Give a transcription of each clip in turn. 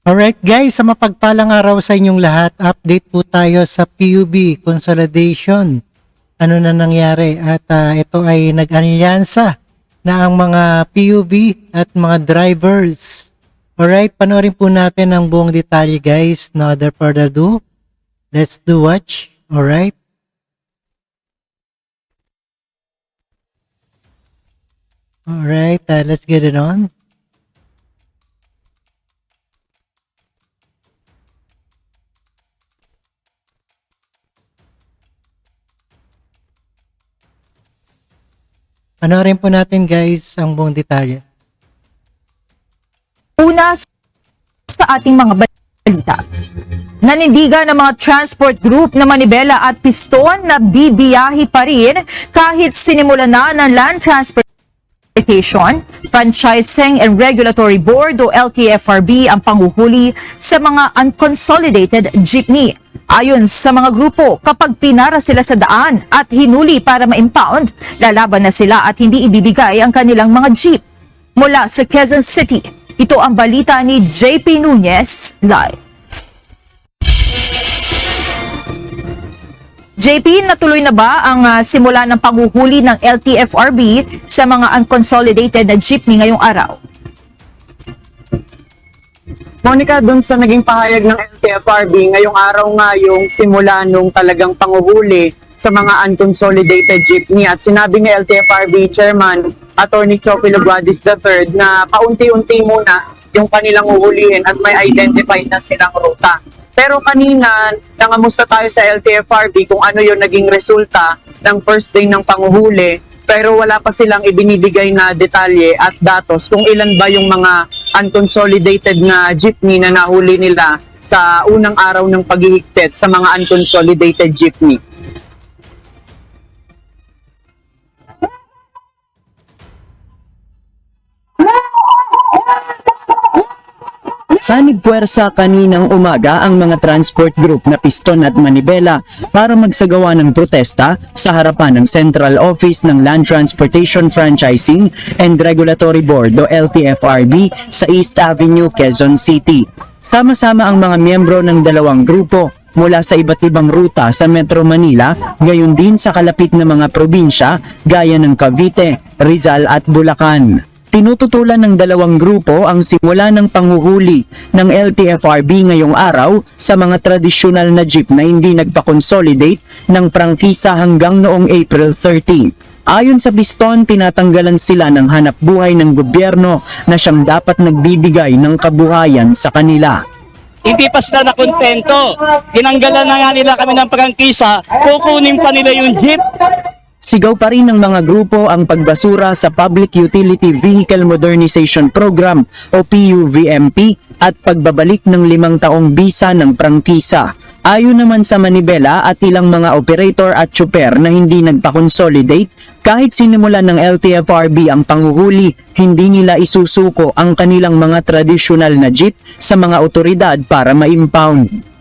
Alright guys, sa mapagpalang araw sa inyong lahat, update po tayo sa PUB consolidation. Ano na nangyari? At ito ay nag-alyansa na ang mga PUB at mga drivers. Alright, panoorin po natin ang buong detalye guys. No other further ado, let's do watch. Alright. Alright, let's get it on. Panoorin po natin guys ang buong detalye. Una sa ating mga balita. Nanindigan ng mga transport group na Manibela at Piston na bibiyahe pa rin kahit sinimulan na ng Land Transportation, Franchising and Regulatory Board o LTFRB ang panghuhuli sa mga unconsolidated jeepney. Ayon sa mga grupo, kapag pinara sila sa daan at hinuli para ma-impound, lalaban na sila at hindi ibibigay ang kanilang mga jeep. Mula sa Quezon City, ito ang balita ni JP Nunez live. JP, natuloy na ba ang simula ng panghuhuli ng LTFRB sa mga unconsolidated na jeepney ngayong araw? Monica, dun sa naging pahayag ng LTFRB, ngayong araw nga yung simula nung talagang panguhuli sa mga unconsolidated jeepney at sinabi ni LTFRB Chairman Attorney Chopi Luguadis III na paunti-unti muna yung kanilang uhulihin at may identified na silang ruta. Pero kanina, nangamusta tayo sa LTFRB kung ano yung naging resulta ng first day ng panguhuli, pero wala pa silang ibinibigay na detalye at datos kung ilan ba yung mga unconsolidated na jeepney na nahuli nila sa unang araw ng paghihigpit sa mga unconsolidated jeepney. Sanib puwersa kaninang umaga ang mga transport group na Piston at Manibela para magsagawa ng protesta sa harapan ng Central Office ng Land Transportation Franchising and Regulatory Board o LTFRB sa East Avenue, Quezon City. Sama-sama ang mga miyembro ng dalawang grupo mula sa iba't ibang ruta sa Metro Manila, gayon din sa kalapit na mga probinsya gaya ng Cavite, Rizal at Bulacan. Tinututulan ng dalawang grupo ang simula ng panghuhuli ng LTFRB ngayong araw sa mga tradisyonal na jeep na hindi nagpa-consolidate ng prangkisa hanggang noong April 13. Ayon sa Piston, tinatanggalan sila ng hanap buhay ng gobyerno na siyang dapat nagbibigay ng kabuhayan sa kanila. Hindi pa sila nakontento. Tinanggalan na nga nila kami ng prangkisa, kukunin pa nila yung jeep. Sigaw pa rin ng mga grupo ang pagbasura sa Public Utility Vehicle Modernization Program o PUVMP at pagbabalik ng 5 taong bisa ng prangkisa. Ayon naman sa Manibela at ilang mga operator at tsuper na hindi nagpa-consolidate, kahit sinimulan ng LTFRB ang panghuhuli, hindi nila isusuko ang kanilang mga tradisyonal na jeep sa mga otoridad para ma-impound.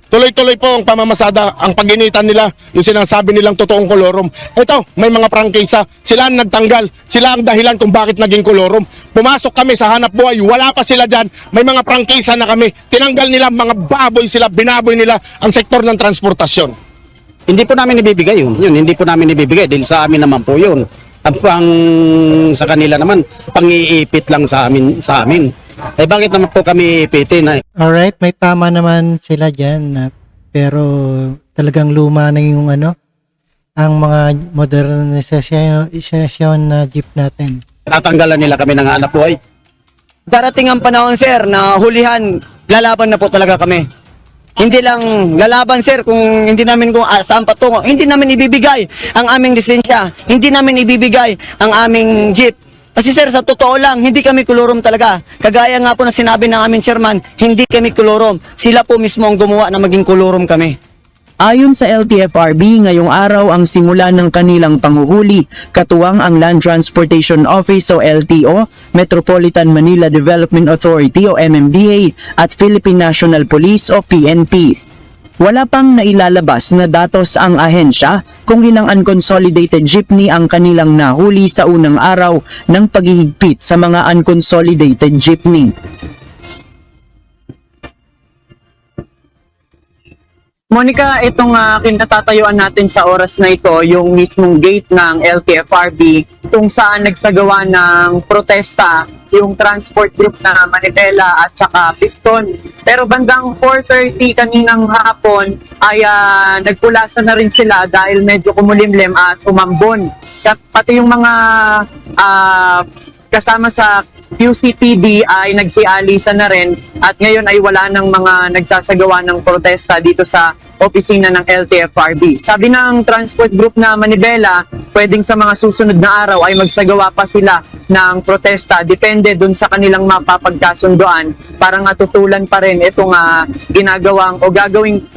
Tuloy-tuloy po ang pamamasada, ang paginitan nila, yung sinasabi nilang totoong kolorum. Ito, may mga prangkisa, sila ang nagtanggal, sila ang dahilan kung bakit naging kolorum. Pumasok kami sa hanap buhay, wala pa sila dyan, may mga prangkisa na kami, tinanggal nila, mga baboy sila, binaboy nila ang sektor ng transportasyon. Hindi po namin ibibigay yun. Hindi po namin ibibigay dahil sa amin naman po yun. Ang sa kanila naman, pang-iipit lang sa amin. Eh bakit naman po kami ipitin? Alright, may tama naman sila dyan. Pero talagang luma na yung ang mga modernisasyon na jeep natin. Tatanggalan nila kami ng hanap buhay. Darating ang panahon, sir, na hulihan, lalaban na po talaga kami. Hindi lang lalaban, sir, kung hindi namin kung saan patungo, hindi namin ibibigay ang aming lisensya, hindi namin ibibigay ang aming jeep. Kasi sir, sa totoo lang, hindi kami kolorum talaga. Kagaya nga po na sinabi ng aming chairman, hindi kami kolorum. Sila po mismo ang gumawa na maging kolorum kami. Ayon sa LTFRB, ngayong araw ang simula ng kanilang panghuhuli, katuwang ang Land Transportation Office o LTO, Metropolitan Manila Development Authority o MMDA at Philippine National Police o PNP. Wala pang nailalabas na datos ang ahensya kung ilang unconsolidated jeepney ang kanilang nahuli sa unang araw ng paghihigpit sa mga unconsolidated jeepney. Monica, itong kinatatayuan natin sa oras na ito, yung mismong gate ng LTFRB, kung saan nagsagawa ng protesta yung transport group na Manibela at saka Piston. Pero bandang 4:30 kaninang hapon ay nagpulasa na rin sila dahil medyo kumulimlim at umambon. Pati yung mga kasama sa QCPD ay nagsialisa na rin at ngayon ay wala ng mga nagsasagawa ng protesta dito sa opisina ng LTFRB. Sabi ng transport group na Manibela, pwedeng sa mga susunod na araw ay magsagawa pa sila ng protesta. Depende dun sa kanilang mapapagkasundoan para nga tutulan pa rin itong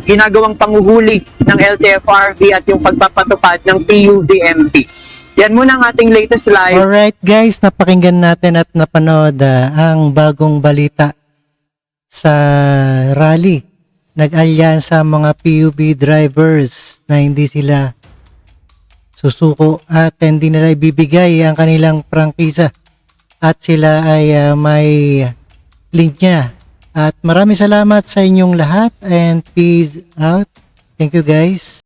ginagawang panguhuli ng LTFRB at yung pagpapatupad ng PUDMP. Yan muna ang ating latest live. Alright guys, napakinggan natin at napanood ang bagong balita sa rally. Nag-alyansa ang mga PUB drivers na hindi sila susuko at hindi nila ibibigay ang kanilang prangkisa at sila ay may linya. At maraming salamat sa inyong lahat and peace out. Thank you guys.